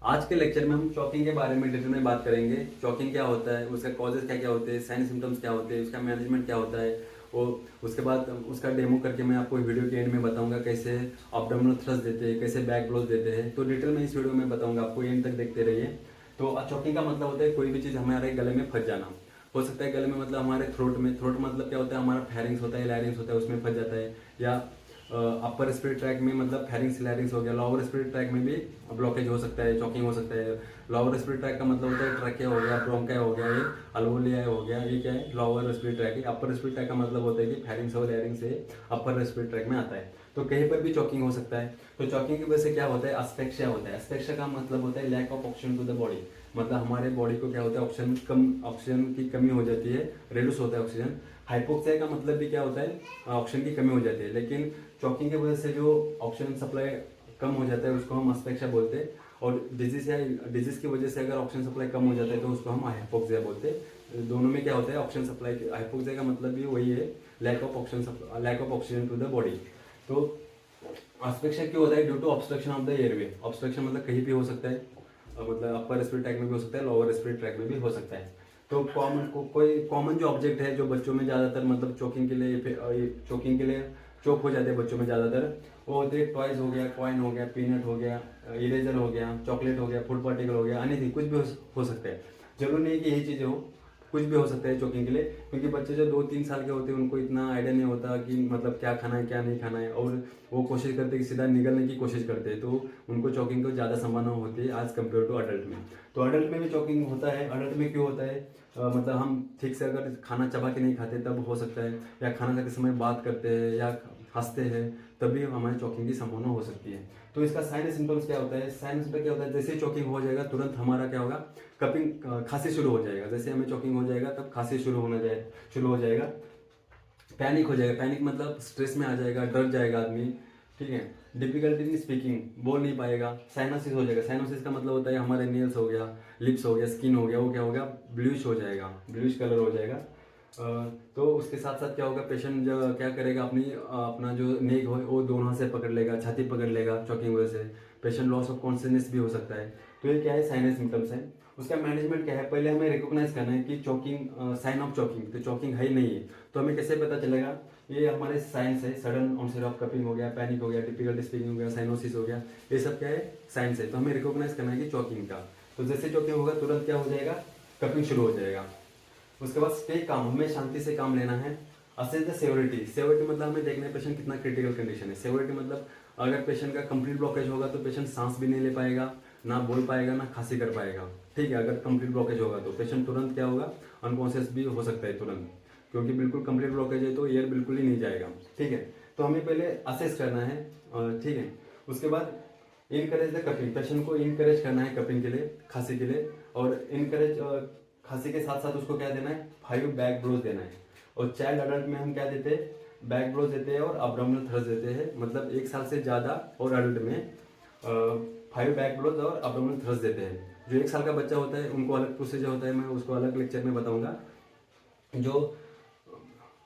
आज के लेक्चर में हम चॉकिंग के बारे में डिटेल में बात करेंगे। चॉकिंग क्या होता है, उसका कॉजेज क्या क्या होते हैं, साइन सिम्टम्स क्या होते हैं, उसका मैनेजमेंट क्या होता है, और उसके बाद उसका डेमो करके मैं आपको वीडियो के एंड में बताऊंगा कैसे अब्डोमिनल थ्रस्ट देते हैं, कैसे बैक ब्लोज देते हैं। तो डिटेल में इस वीडियो में बताऊंगा, आपको एंड तक देखते रहिए। तो चॉकिंग का मतलब होता है कोई भी चीज़ हमारे गले में फंस जाना। हो सकता है गले में मतलब हमारे थ्रोट में, थ्रोट मतलब क्या होता है, हमारा फेरिंग्स होता है, लैरिंग्स होता है, उसमें फंस जाता है। या अपर रेस्पिरेटरी ट्रैक में मतलब फेरिंग्स लैरिंग्स हो गया। लोअर रेस्पिरेटरी ट्रैक में भी ब्लॉकेज हो सकता है, चॉकिंग हो सकता है। लोअर रेस्पिरेटरी ट्रैक का मतलब होता है ट्रैकिया हो गया, ब्रोंकाई हो गया, ये अल्वोलिया हो गया, ये क्या है, लोअर रेस्पिरेटरी ट्रैक है। अपर रेस्पिरेटरी ट्रैक का मतलब होता है कि फेरिंग्स और लैरिंग्स से अपर रेस्पिरेटरी ट्रैक में आता है। तो कहीं पर भी चॉकिंग हो सकता है। तो चॉकिंग की वजह से क्या होता है, अस्फिक्सिया होता है। अस्फिक्सिया का मतलब होता है lack of oxygen to the body. मतलब हमारे बॉडी को क्या होता है, ऑक्सीजन की कमी हो जाती है, रिड्यूस होता है ऑक्सीजन। हाइपोक्सिया का मतलब भी क्या होता है, ऑक्सीजन की कमी हो जाती है। लेकिन चॉकिंग की वजह से जो ऑक्सीजन सप्लाई कम हो जाता है उसको हम अस्फिक्सिया बोलते हैं। और डिजीज की वजह से अगर ऑक्सीजन सप्लाई कम हो जाता है तो उसको हम हाइपोक्सिया बोलते हैं। दोनों में क्या होता है, ऑक्सीजन सप्लाई, हाइपोक्सिया का मतलब भी वही है, lack of oxygen to the body. तो अस्फिक्सिया क्यों होता है, due to obstruction of the airway. Obstruction मतलब कहीं भी हो सकता है, मतलब अपर रेस्पिरेटरी ट्रैक में भी हो सकता है, लोअर रेस्पिरेटरी ट्रैक में भी हो सकता है। तो कोई कॉमन जो ऑब्जेक्ट है जो बच्चों में ज़्यादातर मतलब चोकिंग के लिए चोक हो जाते हैं बच्चों में ज़्यादातर, वो होते हैं टॉयज हो गया, कॉइन हो गया, पीनट हो गया, इरेजर हो गया, चॉकलेट हो गया, फूड पार्टिकल हो गया, एनीथिंग, कुछ भी हो सकता है। जरूरी नहीं है कि यही चीज़ें हो, कुछ भी हो सकता है चोकिंग के लिए। क्योंकि बच्चे जो 2-3 साल के होते हैं उनको इतना आइडिया नहीं होता कि मतलब क्या खाना है क्या नहीं खाना है, और वो कोशिश करते हैं कि सीधा निगलने की कोशिश करते हैं। तो उनको चॉकिंग को ज़्यादा संभावना होती है एज कम्पेयर टू अडल्ट में। तो अडल्ट में भी चॉकिंग होता है। अडल्ट में क्यों होता है, मतलब हम ठीक से अगर खाना चबा के नहीं खाते तब हो सकता है, या खाना खाते समय बात करते हैं या हंसते हैं तभी हमारे चॉकिंग की संभावना हो सकती है। तो इसका साइन सिम्टम्स क्या होता है, साइन सिम्टम क्या होता है, जैसे चॉकिंग हो जाएगा तुरंत हमारा क्या होगा, कपिंग, खांसी शुरू हो जाएगा। जैसे हमें चॉकिंग हो जाएगा तब खांसी शुरू हो जाएगा। पैनिक हो जाएगा, पैनिक मतलब स्ट्रेस में आ जाएगा, डर जाएगा आदमी, ठीक है। डिफिकल्टी इन स्पीकिंग, बोल नहीं पाएगा। साइनोसिस हो जाएगा। साइनोसिस का मतलब होता है हमारे नेल्स हो गया, लिप्स हो गया, स्किन हो गया, वो क्या हो गया, ब्लूइश हो जाएगा, ब्लूइश कलर हो जाएगा। तो उसके साथ साथ क्या होगा, पेशेंट जो क्या करेगा, अपना जो नेक हो वो दोनों हाथ से पकड़ लेगा, छाती पकड़ लेगा। चॉकिंग वजह से पेशेंट लॉस ऑफ कॉन्शियसनेस भी हो सकता है। तो ये क्या है, साइनस सिम्टम्स है। उसका मैनेजमेंट क्या है, पहले हमें रिकॉग्नाइज करना है कि चॉकिंग, साइन ऑफ चॉकिंग, तो चॉकिंग है ही नहीं है। तो हमें कैसे पता चलेगा, ये हमारे साइंस है। सडन ऑनसेट ऑफ कपिंग हो गया, पैनिक हो गया, डिफिकल्टी स्पीकिंग हो गया, साइनोसिस हो गया, ये सब क्या है, साइंस है। तो हमें रिकॉग्नाइज करना है कि चॉकिंग का। तो जैसे चॉकिंग होगा तुरंत क्या हो जाएगा, कपिंग शुरू हो जाएगा। उसके बाद स्टे काम, हमें शांति से काम लेना है। असेस द सेवरिटी, सेवरिटी मतलब हमें देखना है पेशेंट कितना क्रिटिकल कंडीशन है। सेवरिटी मतलब अगर पेशेंट का कंप्लीट ब्लॉकेज होगा तो पेशेंट सांस भी नहीं ले पाएगा, ना बोल पाएगा, ना खांसी कर पाएगा, ठीक है। अगर कंप्लीट ब्लॉकेज होगा तो पेशेंट तुरंत क्या होगा, अनकॉन्शियस भी हो सकता है तुरंत, क्योंकि बिल्कुल कंप्लीट ब्लॉकेज है तो एयर बिल्कुल ही नहीं जाएगा, ठीक है। तो हमें पहले असेस करना है, ठीक है। उसके बाद इनकरेज द कपिंग, पेशेंट को इनकरेज करना है कपिंग के लिए, खांसी के लिए। और इनकरेज, खांसी के साथ साथ उसको क्या देना है, 5 बैक ब्लोज देना है। और चाइल्ड अडल्ट में हम क्या देते हैं, बैक ब्लोज देते हैं और अब्डोमिनल थ्रस्ट देते हैं। मतलब 1 साल से ज़्यादा और अडल्ट में 5 बैक ब्लोज और अब्डोमिनल थ्रस्ट देते हैं। जो 1 साल का बच्चा होता है उनको अलग प्रोसीजर होता है, मैं उसको अलग लेक्चर में बताऊंगा। जो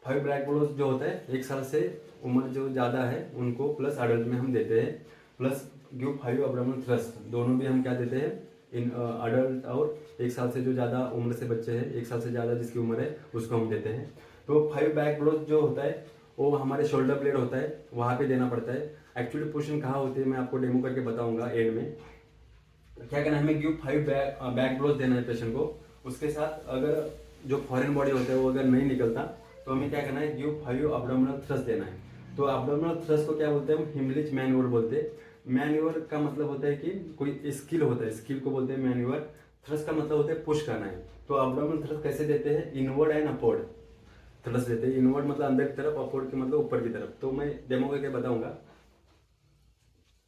5 बैक ब्लोज जो होता है 1 साल से उम्र जो ज़्यादा है उनको, प्लस अडल्ट में हम देते हैं, प्लस गिव 5 अब्डोमिनल थ्रस्ट, दोनों भी हम क्या देते हैं, इन अडल्ट और 1 साल से जो ज़्यादा उम्र से बच्चे हैं, 1 साल से ज़्यादा जिसकी उम्र है उसको हम देते हैं। तो 5 बैक ब्लोज जो होता है वो हमारे शोल्डर ब्लेड होता है, वहाँ पे देना पड़ता है। एक्चुअली पोजिशन कहाँ होती है मैं आपको डेमो करके बताऊंगा एंड में। क्या करना है, हमें गिव 5 बैक ब्लोज देना है पेशेंट को। उसके साथ अगर जो फॉरेन बॉडी होता है वो अगर नहीं निकलता तो हमें क्या करना है, गिव 5 अब्डोमिनल थ्रस्ट देना है। तो अब्डोमिनल थ्रस्ट को क्या बोलते हैं, हम हिमलिच मैन्यूअर बोलते हैं। मैन्यूअर का मतलब होता है कि कोई स्किल होता है, स्किल को बोलते हैं मैन्यूअर। थ्रस्ट का मतलब होता है पुश करना है। तो अब्डोमिनल थ्रस्ट कैसे देते हैं, इनवर्ड एंड अपवर्ड थ्रस्ट देते हैं। इनवर्ड मतलब अंदर की तरफ, अपवर्ड के मतलब ऊपर की तरफ। तो मैं डेमो करके बताऊंगा।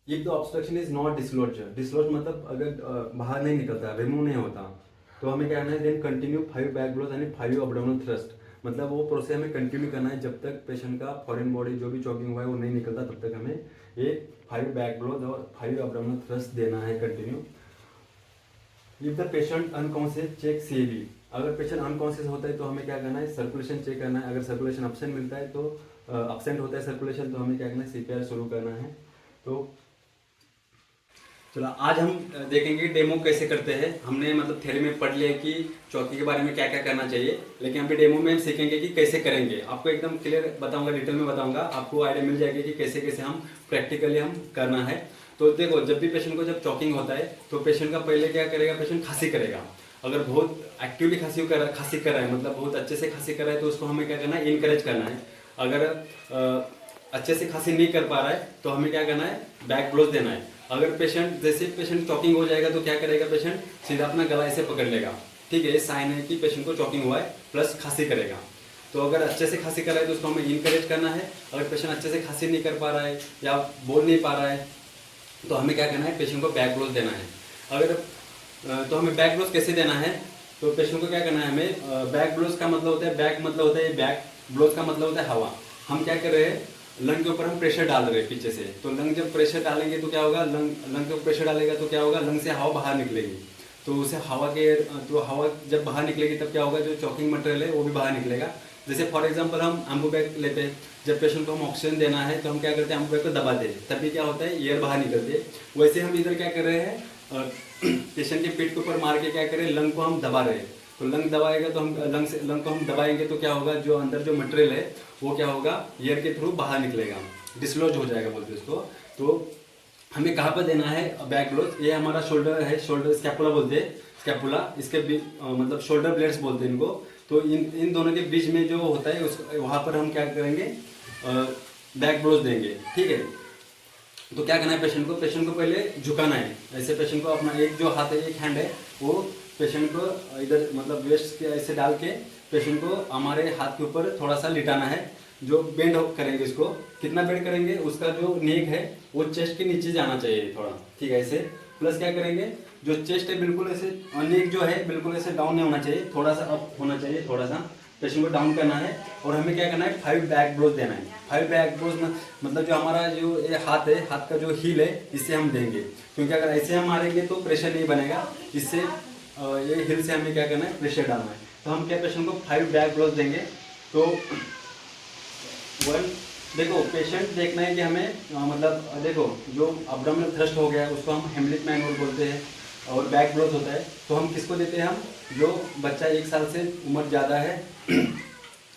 If the obstruction is not dislodge, dislodge मतलब अगर बाहर नहीं निकलता, रिमूव नहीं होता, तो हमें क्या करना है, देन कंटिन्यू 5 बैक ब्लोज यानी 5 अब्डोमिनल थ्रस्ट। मतलब वो प्रोसेस हमें कंटिन्यू करना है जब तक पेशेंट का फॉरेन बॉडी जो भी चॉकिंग हुआ है वो नहीं निकलता, तब तक हमें ये 5 बैक ब्लोज और 5 अब्डोमिनल थ्रस्ट देना है continue. If the patient unconscious check CAB, अगर पेशेंट अनकॉन्शियस होता है तो हमें क्या करना है, सर्कुलेशन चेक करना है। अगर सर्कुलेशन अपसेंट मिलता है तो अपसेंट होता है सर्कुलेशन, तो हमें क्या करना है, सीपीआर शुरू करना है। तो चलो आज हम देखेंगे डेमो कैसे करते हैं। हमने मतलब थ्योरी में पढ़ लिया कि चौकी के बारे में क्या क्या करना चाहिए, लेकिन अभी डेमो में हम सीखेंगे कि कैसे करेंगे। आपको एकदम क्लियर बताऊंगा, डिटेल में बताऊंगा, आपको आइडिया मिल जाएगी कि कैसे कैसे हम प्रैक्टिकली हम करना है। तो देखो, जब भी पेशेंट को जब चॉकिंग होता है तो पेशेंट का पहले क्या करेगा, पेशेंट खांसी करेगा। अगर बहुत एक्टिवली खांसी कर रहा है, मतलब बहुत अच्छे से खांसी कर रहा है, तो उसको हमें क्या करना है, इनकरेज करना है। अगर अच्छे से खांसी नहीं कर पा रहा है तो हमें क्या करना है, बैक ब्लोज देना है। अगर पेशेंट जैसे पेशेंट चॉकिंग हो जाएगा तो क्या करेगा, पेशेंट सीधा अपना गला ऐसे पकड़ लेगा। ठीक है, ये साइन है कि पेशेंट को चॉकिंग हुआ है, प्लस खांसी करेगा। तो अगर अच्छे से खांसी कर रहा है तो उसको हमें इनकरेज करना है। अगर पेशेंट अच्छे से खांसी नहीं कर पा रहा है या बोल नहीं पा रहा है तो हमें क्या करना है, पेशेंट को बैक ब्लोज देना है। अगर तो हमें बैक ब्लोज कैसे देना है, तो पेशेंट को क्या करना है, हमें बैक ब्लोज का मतलब होता है, बैक मतलब होता है बैक, ब्लोज का मतलब होता है हवा। हम क्या कर रहे हैं, लंग के ऊपर हम प्रेशर डाल रहे हैं पीछे से। तो लंग जब प्रेशर डालेंगे तो क्या होगा, लंग के ऊपर प्रेशर डालेगा तो क्या होगा, लंग से हवा बाहर निकलेगी। तो उसे हवा के, तो हवा जब बाहर निकलेगी तब क्या होगा, जो चॉकिंग मटेरियल है वो भी बाहर निकलेगा। जैसे फॉर एग्जांपल हम एम्बू बैग लेते हैं, जब पेशेंट को हम ऑक्सीजन देना है तो हम क्या करते हैं, एम्बू बैग को दबाते हैं, तभी क्या होता है, एयर बाहर निकलती है। वैसे हम इधर क्या कर रहे हैं, पेशेंट के पीठ के ऊपर मार के क्या करें, लंग को हम दबा रहे हैं। तो लंग दबाएगा तो हम लंग को हम दबाएंगे तो क्या होगा, जो अंदर जो मटेरियल है वो क्या होगा, एयर के थ्रू बाहर निकलेगा, डिसलॉज हो जाएगा बोलते हैं उसको। तो हमें कहाँ पर देना है बैक ब्लोज, ये हमारा शोल्डर है, शोल्डर स्कैपुला बोलते हैं, स्कैपुला इसके मतलब शोल्डर ब्लेड्स बोलते हैं इनको। तो इन दोनों के बीच में जो होता है उस वहाँ पर हम क्या करेंगे, बैक ब्लोज देंगे। ठीक है, तो क्या करना है, पेशेंट को पहले झुकाना है। ऐसे पेशेंट को अपना एक जो हाथ है, एक हैंड है, वो पेशेंट को इधर मतलब वेस्ट के ऐसे डाल के पेशेंट को हमारे हाथ के ऊपर थोड़ा सा लिटाना है। जो बेंड करेंगे, इसको कितना बेंड करेंगे, उसका जो नेक है वो चेस्ट के नीचे जाना चाहिए थोड़ा। ठीक है, ऐसे प्लस क्या करेंगे, जो चेस्ट है बिल्कुल ऐसे, नेक जो है बिल्कुल ऐसे डाउन नहीं होना चाहिए, थोड़ा सा अप होना चाहिए, थोड़ा सा पेशेंट को डाउन करना है। और हमें क्या करना है, 5 बैक ब्लोज देना है। 5 बैक ब्लोज मतलब जो हमारा जो ये हाथ है, हाथ का जो हील है, इससे हम देंगे, क्योंकि अगर ऐसे हम मारेंगे तो प्रेशर नहीं बनेगा। इससे ये हील से हमें क्या करना है, प्रेशर डालना है। तो हम क्या पेशेंट को 5 बैक ब्लोज देंगे। तो वन, देखो पेशेंट देखना है कि हमें मतलब देखो, जो अब्डोमिनल थ्रस्ट हो गया उसको हम हेमलिक मैनुअल बोलते हैं, और बैक ब्लोज होता है तो हम किसको देते हैं, हम जो बच्चा 1 साल से उम्र ज़्यादा है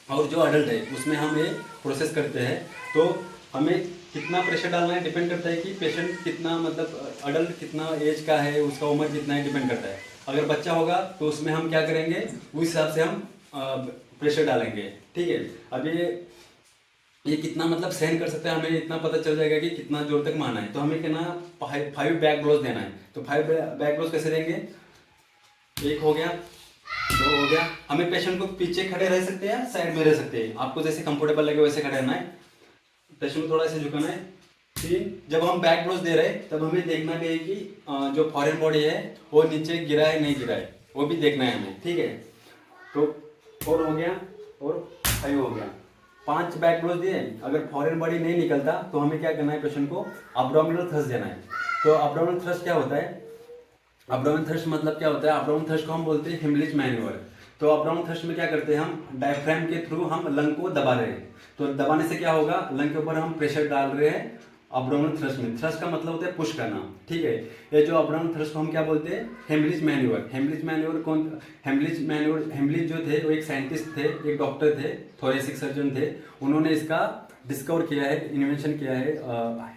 और जो अडल्ट है उसमें हम ये प्रोसेस करते हैं। तो हमें कितना प्रेशर डालना है डिपेंड करता है कि पेशेंट कितना, मतलब अडल्ट कितना एज का है, उसका उम्र कितना है, डिपेंड करता है। अगर बच्चा होगा तो उसमें हम क्या करेंगे, उस हिसाब से हम प्रेशर डालेंगे। ठीक है, अब ये कितना मतलब सहन कर सकते हैं, हमें इतना पता चल जाएगा कि कितना जोर तक मारना है। तो हमें कहना 5 बैक ब्लोज देना है। तो 5 बैक ब्लोज कैसे देंगे, 1 हो गया, 2 हो गया। हमें पेशेंट को पीछे खड़े रह सकते हैं, साइड में रह सकते हैं, आपको जैसे कंफर्टेबल लगे वैसे खड़े रहना है। पेशेंट को थोड़ा सा झुकाना है। 3, जब हम बैक ब्लोज दे रहे हैं तब हमें देखना भी है कि जो फॉरेन बॉडी है वो नीचे गिरा है नहीं गिरा है, वो भी देखना है हमें। ठीक है, तो 4 हो गया और 5 हो गया, 5 बैक ब्लोज दिए। अगर फॉरेन बॉडी नहीं निकलता तो हमें क्या करना है, पेशेंट को अब्डोमिनल थ्रस्ट देना है। तो अब्डोमिनल थ्रस्ट क्या होता है, अब्डोमिनल थ्रस्ट मतलब क्या होता है, अब्डोमिनल थ्रस्ट को हम बोलते हैं हेमलिच मैन्यूअर। तो अब्डोमिनल थ्रस्ट में क्या करते हैं, हम डायफ्राम के थ्रू हम लंग को दबा रहे हैं। तो दबाने से क्या होगा, लंग के ऊपर हम प्रेशर डाल रहे हैं अब्डोमिनल थ्रस्ट में। थ्रस्ट का मतलब होता है पुश करना। ठीक है, ये जो अब्डोमिनल थ्रस्ट को हम क्या बोलते हैं, हेमलिच मैन्यूअर। हेमलिच मैन्यूअर कौन, हेमलिच जो थे वो एक साइंटिस्ट थे, एक डॉक्टर थे, थोरेसिक सर्जन थे। उन्होंने इसका डिस्कवर किया है, इन्वेंशन किया है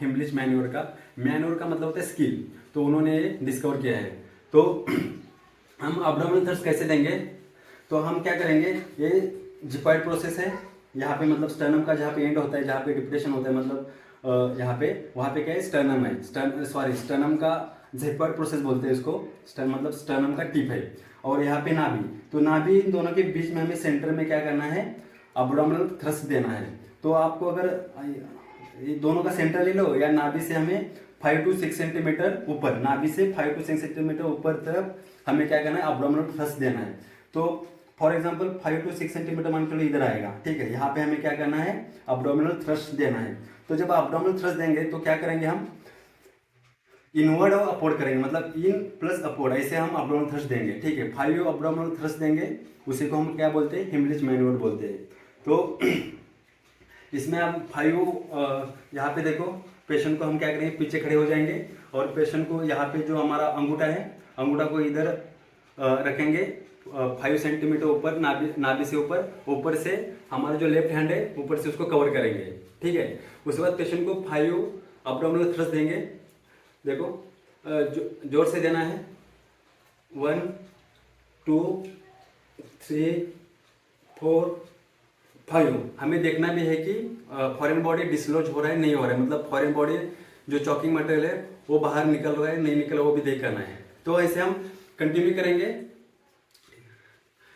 हेमलिच मैन्यूअर का। मैन्यूअर का मतलब होता है स्किल, तो उन्होंने डिस्कवर किया है। तो हम अब्डोमिनल थ्रस्ट कैसे देंगे, तो हम क्या करेंगे, ये जिपॉइड प्रोसेस है। यहाँ पे मतलब स्टर्नम का जहाँ पे एंड होता है, जहाँ पे डिप्रेशन होता है, मतलब यहाँ पे, वहाँ पे क्या है, स्टर्नम है, स्टर्नम का जिपॉइड प्रोसेस बोलते हैं इसको। मतलब स्टर्नम का टिप है, और यहाँ पे नाभि। तो नाभि, इन दोनों के बीच में हमें सेंटर में क्या करना है, अब्डोमिनल थ्रस्ट देना है। तो आपको अगर ये दोनों का सेंटर ले लो, या नाभि से हमें 5 to 6 सेंटीमीटर ऊपर, नाभि से 5 to 6 सेंटीमीटर ऊपर तरफ हमें क्या करना है, अब्डोमिनल थ्रस्ट देना है। तो फॉर एग्जांपल 5 to 6 सेंटीमीटर मान के इधर आएगा। ठीक है, यहाँ पे हमें क्या करना है, अब्डोमिनल थ्रस्ट देना है। तो जब अब्डोमिनल थ्रस्ट देंगे तो क्या करेंगे, हम इनवर्ड और अपवर्ड करेंगे, मतलब इन प्लस अपवर्ड, ऐसे हम अब्डोमिनल थ्रस्ट देंगे। ठीक है, 5 अब्डोमिनल थ्रस्ट देंगे, उसी को हम क्या बोलते हैं, हेमलिच मैन्यूअर बोलते हैं। तो इसमें आप 5 यहाँ पे देखो, पेशेंट को हम क्या करेंगे, पीछे खड़े हो जाएंगे और पेशेंट को यहाँ पे जो हमारा अंगूठा है, अंगूठा को इधर रखेंगे 5 सेंटीमीटर ऊपर, नाभि से ऊपर से हमारा जो लेफ्ट हैंड है ऊपर से उसको कवर करेंगे। ठीक है, उसके बाद पेशेंट को 5 अब्डोमिनल थ्रस्ट देंगे। देखो जोर से देना है, 1 2 3 4 5। हमें देखना भी है कि फॉरेन बॉडी डिसलॉज हो रहा है नहीं हो रहा है, मतलब फॉरेन बॉडी जो चॉकिंग मटेरियल है वो बाहर निकल रहा है नहीं निकल रहा, वो भी देख करना है। तो ऐसे हम कंटिन्यू करेंगे,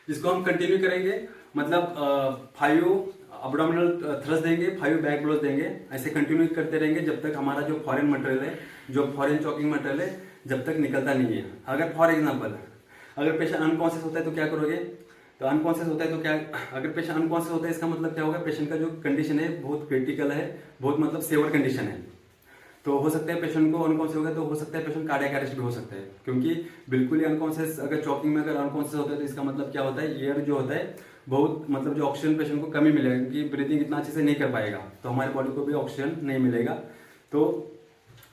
इसको हम कंटिन्यू करेंगे, मतलब 5 अब्डोमिनल थ्रस्ट देंगे, 5 बैक ब्लोज देंगे, ऐसे कंटिन्यू करते रहेंगे जब तक हमारा जो फॉरेन मटेरियल है, जो फॉरेन चॉकिंग मटेरियल है, जब तक निकलता नहीं है। अगर फॉर एग्जांपल अगर पेशेंट अनकॉन्शियस होता है तो क्या करोगे, तो अनकॉन्शियस होता है तो क्या, अगर पेशेंट अनकॉन्शियस होता है इसका मतलब क्या होगा, पेशेंट का जो कंडीशन है बहुत क्रिटिकल है, बहुत मतलब सेवर कंडीशन है। तो हो सकता है पेशेंट को अनकॉन्शियस होगा तो हो सकता है पेशेंट कार्डियक अरेस्ट भी हो सकता है, क्योंकि बिल्कुल ही अनकॉन्शियस अगर चॉकिंग में अगर अनकॉन्शियस होता है तो इसका मतलब क्या होता है, एयर जो होता है बहुत मतलब जो ऑक्सीजन पेशेंट को कमी मिलेगा, क्योंकि ब्रीदिंग इतना अच्छे से नहीं कर पाएगा, तो हमारी बॉडी को भी ऑक्सीजन नहीं मिलेगा, तो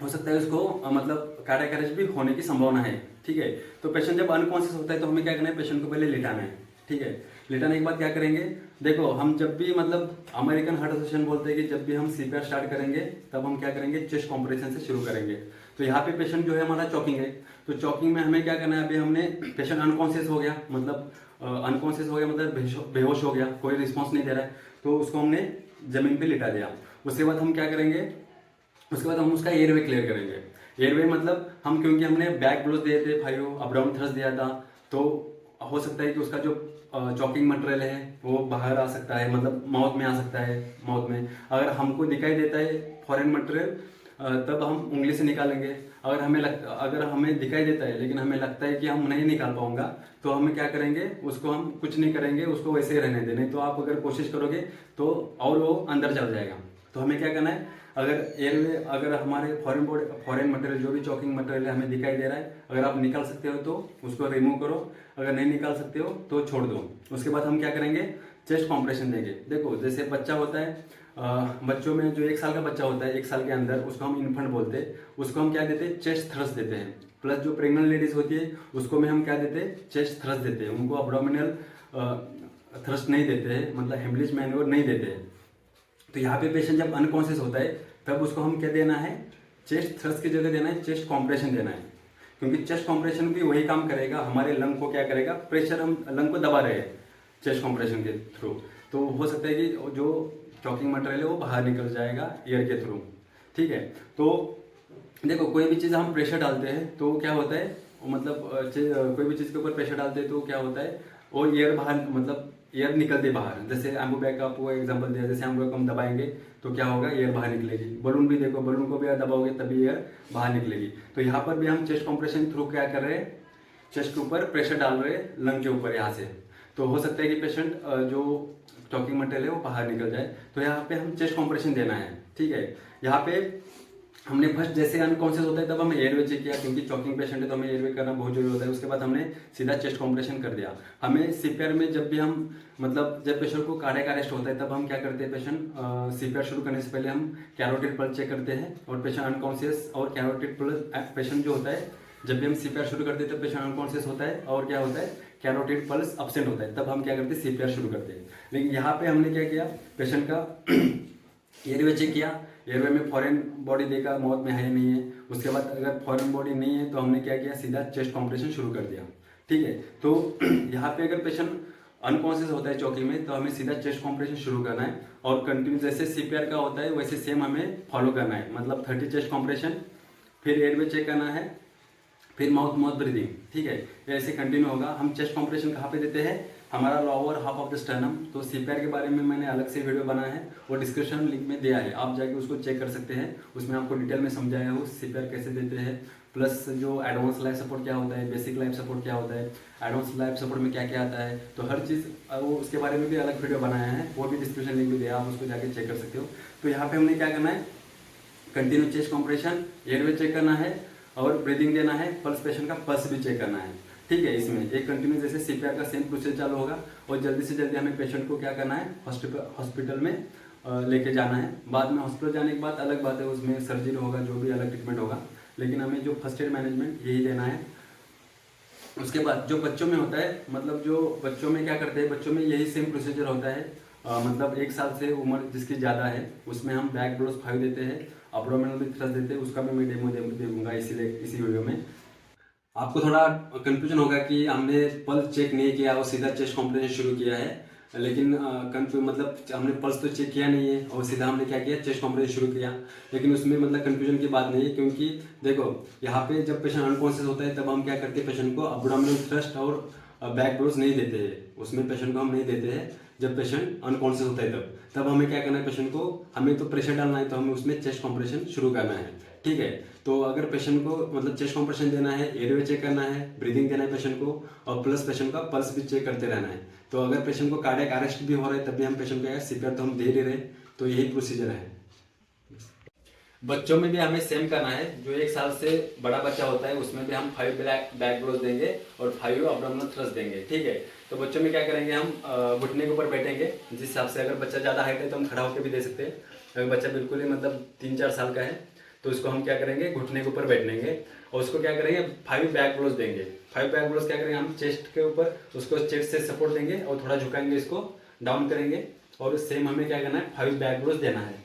हो सकता है उसको मतलब कार्डियक अरेस्ट भी होने की संभावना है। ठीक है, तो पेशेंट जब अनकॉन्शियस होता है तो हमें क्या करना है, पेशेंट को पहले लिटाना है। ठीक है, लिटाने के बाद क्या करेंगे, देखो हम जब भी मतलब अमेरिकन हार्ट एसोसिएशन बोलते हैं कि जब भी हम सीपीआर स्टार्ट करेंगे तब हम क्या करेंगे, चेस्ट कॉम्प्रेशन से शुरू करेंगे। तो यहाँ पे पेशेंट जो है हमारा चॉकिंग है, तो चॉकिंग में हमें क्या करना है, अभी हमने पेशेंट अनकॉन्शियस हो गया, मतलब अनकॉन्शियस हो गया मतलब बेहोश हो गया, कोई रिस्पॉन्स नहीं दे रहा है, तो उसको हमने जमीन पे लिटा दिया। उसके बाद हम क्या करेंगे, उसके बाद हम उसका एयरवे क्लियर करेंगे। एयरवे मतलब हम, क्योंकि हमने बैक ब्लोज दिए थे, 5 अब्डोमिनल थ्रस्ट दिया था, तो हो सकता है कि उसका जो चॉकिंग मटेरियल है वो बाहर आ सकता है, मतलब माउथ में आ सकता है। माउथ में अगर हमको दिखाई देता है फॉरेन मटेरियल तब हम उंगली से निकालेंगे, अगर हमें दिखाई देता है लेकिन हमें लगता है कि हम नहीं निकाल पाऊंगा तो हमें क्या करेंगे, उसको हम कुछ नहीं करेंगे, उसको वैसे ही रहने दें। नहीं तो आप अगर कोशिश करोगे तो और वो अंदर चल जाएगा। तो हमें क्या करना है, अगर हमारे फॉरेन मटेरियल जो भी चॉकिंग मटेरियल हमें दिखाई दे रहा है, अगर आप निकाल सकते हो तो उसको रिमूव करो, अगर नहीं निकाल सकते हो तो छोड़ दो। उसके बाद हम क्या करेंगे, चेस्ट कॉम्प्रेशन देंगे। देखो जैसे बच्चा होता है, बच्चों में जो 1 साल का बच्चा होता है, 1 साल के अंदर उसको हम इन्फेंट बोलते हैं, उसको हम क्या देते हैं, चेस्ट थ्रस्ट देते हैं। प्लस जो प्रेग्नेंट लेडीज होती है उसको में हम क्या देते हैं, चेस्ट थ्रस्ट देते हैं, उनको अब्डोमिनल थ्रस्ट नहीं देते हैं, मतलब हेमरेज मैन्योर नहीं देते हैं। तो यहाँ पे पेशेंट जब अनकॉन्शियस होता है तब उसको हम क्या देना है, चेस्ट थ्रस्ट की जगह देना है चेस्ट कॉम्प्रेशन देना है, क्योंकि चेस्ट कॉम्प्रेशन भी वही काम करेगा, हमारे लंग को क्या करेगा, प्रेशर, हम लंग को दबा रहे हैं चेस्ट कॉम्प्रेशन के थ्रू, तो हो सकता है कि जो चॉकिंग मटेरियल है वो बाहर निकल जाएगा एयर के थ्रू। ठीक है, तो देखो कोई भी चीज़ हम प्रेशर डालते हैं तो क्या होता है, मतलब कोई भी चीज़ के ऊपर प्रेशर डालते हैं तो क्या होता है, वो एयर बाहर, मतलब एयर निकलती बाहर। जैसे एम्बू बैग का आपको एग्जांपल दिया, जैसे एम्बू बैग को हम दबाएंगे तो क्या होगा, एयर बाहर निकलेगी। बलून भी देखो, बलून को भी अगर दबाओगे तभी एयर बाहर निकलेगी। तो यहाँ पर भी हम चेस्ट कॉम्प्रेशन थ्रू क्या कर रहे हैं, चेस्ट के ऊपर प्रेशर डाल रहे हैं लंग के ऊपर यहाँ से, तो हो सकता है कि पेशेंट जो चॉकिंग मटेरियल है वो बाहर निकल जाए। तो यहाँ पे हम चेस्ट कॉम्प्रेशन देना है। ठीक है, यहाँ पे हमने फर्स्ट जैसे अनकॉन्शियस होता है तब हमें एयरवे चेक किया, क्योंकि चॉकिंग पेशेंट है तो हमें एयरवे करना बहुत जरूरी होता है। उसके बाद हमने सीधा चेस्ट कॉम्प्रेशन कर दिया। हमें सीपीआर में जब भी हम, मतलब जब पेशेंट को कार्डियक अरेस्ट होता है तब हम क्या करते हैं, पेशेंट सीपीआर शुरू करने से पहले हम कैरोटिड पल्स चेक करते हैं, और पेशेंट अनकॉन्शियस और कैरोटिड पल्स पेशेंट जो होता है, जब भी हम सीपीआर शुरू करते हैं तब पेशेंट अनकॉन्शियस होता है और क्या होता है, कैरोटिड पल्स एब्सेंट होता है, तब हम क्या करते हैं, सीपीआर शुरू करते हैं। लेकिन यहाँ पे हमने क्या किया, पेशेंट का एयरवे चेक किया, एयरवे में फॉरेन बॉडी देखा माउथ में है नहीं है। उसके बाद अगर फॉरेन बॉडी नहीं है तो हमने क्या किया, सीधा चेस्ट कॉम्प्रेशन शुरू कर दिया। ठीक है, तो यहाँ पे अगर पेशेंट अनकॉन्शियस होता है चौकी में तो हमें सीधा चेस्ट कॉम्प्रेशन शुरू करना है, और कंटिन्यू जैसे सीपीआर का होता है वैसे सेम हमें फॉलो करना है, मतलब 30 चेस्ट कॉम्प्रेशन, फिर एयरवे चेक करना है, फिर माउथ ब्रीदिंग। ठीक है, ऐसे कंटिन्यू होगा। हम चेस्ट कॉम्प्रेशन कहाँ पे देते हैं, हमारा lower half of the sternum. तो सीपीआर के बारे में मैंने अलग से वीडियो बनाया है, वो डिस्क्रिप्शन लिंक में दिया है, आप जाके उसको चेक कर सकते हैं। उसमें आपको डिटेल में समझाया है सीपीआर कैसे देते हैं, प्लस जो एडवांस लाइफ सपोर्ट क्या होता है, बेसिक लाइफ सपोर्ट क्या होता है, एडवांस लाइफ सपोर्ट में क्या क्या आता है, तो हर चीज़ वो उसके बारे में भी अलग वीडियो बनाया है, वो भी डिस्क्रिप्शन लिंक में दिया, आप उसको जाके चेक कर सकते हो। तो यहाँ पे हमने क्या करना है, continue chest compression, airway check करना है और ब्रीदिंग देना है, पल्स पेशेंट का पल्स भी चेक करना है। ठीक है, इसमें एक कंटिन्यू जैसे सीपीआर का सेम प्रोसेस चालू होगा, और जल्दी से जल्दी हमें पेशेंट को क्या करना है, हॉस्पिटल में लेके जाना है। बाद में हॉस्पिटल जाने के बाद अलग बात है, उसमें सर्जरी होगा, जो भी अलग ट्रीटमेंट होगा। लेकिन हमें जो फर्स्ट एड मैनेजमेंट यही देना है। उसके बाद जो बच्चों में होता है, मतलब जो बच्चों में क्या करते हैं, बच्चों में यही सेम प्रोसीजर होता है। मतलब 1 साल से उम्र जिसकी ज़्यादा है उसमें हम बैक ब्लोज 5 देते हैं, अब्डोमिनल भी थ्रस्ट देते हैं। उसका भी मैं डेमो दूंगा इसी वीडियो में। आपको थोड़ा कंफ्यूजन होगा कि हमने पल्स चेक नहीं किया और सीधा चेस्ट कॉम्प्रेशन शुरू किया है, लेकिन मतलब हमने पल्स तो चेक किया नहीं है और सीधा हमने क्या किया, चेस्ट कॉम्प्रेशन शुरू किया। लेकिन उसमें मतलब कंफ्यूजन की बात नहीं है, क्योंकि देखो यहाँ पे जब पेशेंट अनकॉन्शियस होता है तब हम क्या करते हैं, पेशेंट को अब्डोमिनल थ्रस्ट और बैक ब्लोज नहीं देते हैं। उसमें पेशेंट को हम नहीं देते हैं जब पेशेंट अनकॉन्शियस होता है तब हमें क्या करना है, पेशेंट को हमें तो प्रेशर डालना है, तो हमें उसमें चेस्ट कॉम्प्रेशन शुरू करना है। ठीक है, तो अगर पेशेंट को मतलब चेस्ट कॉम्प्रेशन देना है, एयरवे चेक करना है, ब्रीदिंग देना है पेशेंट को, और प्लस पेशेंट का पल्स भी चेक करते रहना है। तो अगर पेशेंट को कार्डियक अरेस्ट भी हो रहा है तब भी हम पेशेंट को सीपीआर तो हम दे रहे हैं। तो यही प्रोसीजर है। बच्चों में भी हमें सेम करना है। जो 1 साल से बड़ा बच्चा होता है उसमें भी हम 5 बैक ब्लोज देंगे और 5 अब्डोमिनल थ्रस्ट देंगे। ठीक है, तो बच्चों में क्या करेंगे, हम घुटने के ऊपर बैठेंगे। जिस हिसाब से अगर बच्चा ज़्यादा हाइट है तो हम खड़ा होकर भी दे सकते हैं। अगर बच्चा बिल्कुल ही मतलब 3-4 साल का है तो उसको हम क्या करेंगे, घुटने के ऊपर बैठेंगे और उसको क्या करेंगे, 5 बैक ब्लोज देंगे। 5 बैक ब्लोज क्या करेंगे, हम चेस्ट के ऊपर उसको चेस्ट से सपोर्ट देंगे और थोड़ा झुकाएंगे, इसको डाउन करेंगे और सेम हमें क्या करना है, 5 बैक ब्लोज देना है।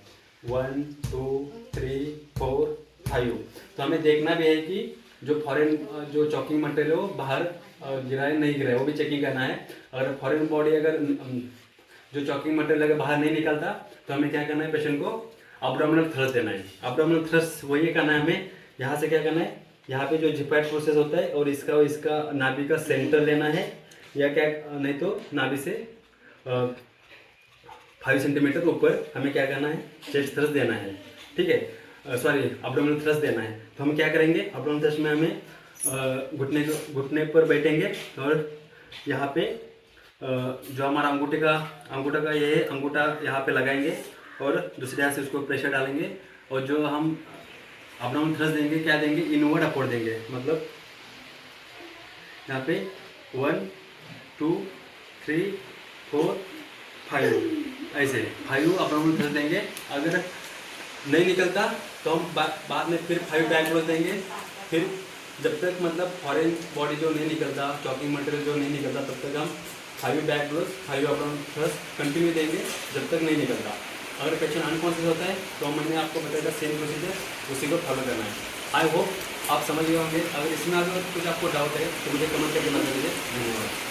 1 2 3 4 5। तो हमें देखना भी है कि जो फॉरेन जो चॉकिंग मटेरियल है वो बाहर गिरा है नहीं गिरा है, वो भी चेकिंग करना है। अगर फॉरेन बॉडी अगर जो चॉकिंग मटेरियल अगर बाहर नहीं निकलता तो हमें क्या करना है, पेशेंट को अब्डोमिनल थ्रस्ट देना है। अब्डोमिनल थ्रस्ट वही करना है हमें, यहाँ से क्या करना है, यहाँ पे जो जिपैट प्रोसेस होता है और इसका नाभि का सेंटर लेना है, या क्या नहीं तो नाभि से 5 सेंटीमीटर ऊपर हमें क्या करना है, चेस्ट थ्रस्ट देना है। ठीक है, सॉरी अब्डोमिनल थ्रस्ट देना है। तो हम क्या करेंगे, अब्डोमिनल थ्रस्ट में हमें घुटने पर बैठेंगे और यहाँ पे जो हमारा अंगूठा का ये है, अंगूठा यहाँ पे लगाएंगे और दूसरे हाथ से उसको प्रेशर डालेंगे। और जो हम अब्डोमिनल थ्रस्ट देंगे क्या देंगे, इनवर्ड अपवर्ड देंगे। मतलब यहाँ पे 1 2 3 4 5 ऐसे 5 अब्डोमिनल थ्रस्ट देंगे। अगर नहीं निकलता तो हम बाद में फिर 5 बैक ब्लोज देंगे। फिर जब तक मतलब फॉरेन बॉडी जो नहीं निकलता, चॉकिंग मटेरियल जो नहीं निकलता, तब तक हम 5 back blows 5 abdominal thrust continue देंगे जब तक नहीं निकलता। अगर पेशेंट अनकॉन्शियस होता है तो मैंने आपको बताया था सेम प्रोसीजर, उसी को फॉलो करना है। आई होप आप समझ गए होंगे। अगर इसमें अगर कुछ आपको डाउट है तो मुझे कमेंट करके बता दीजिए। धन्यवाद।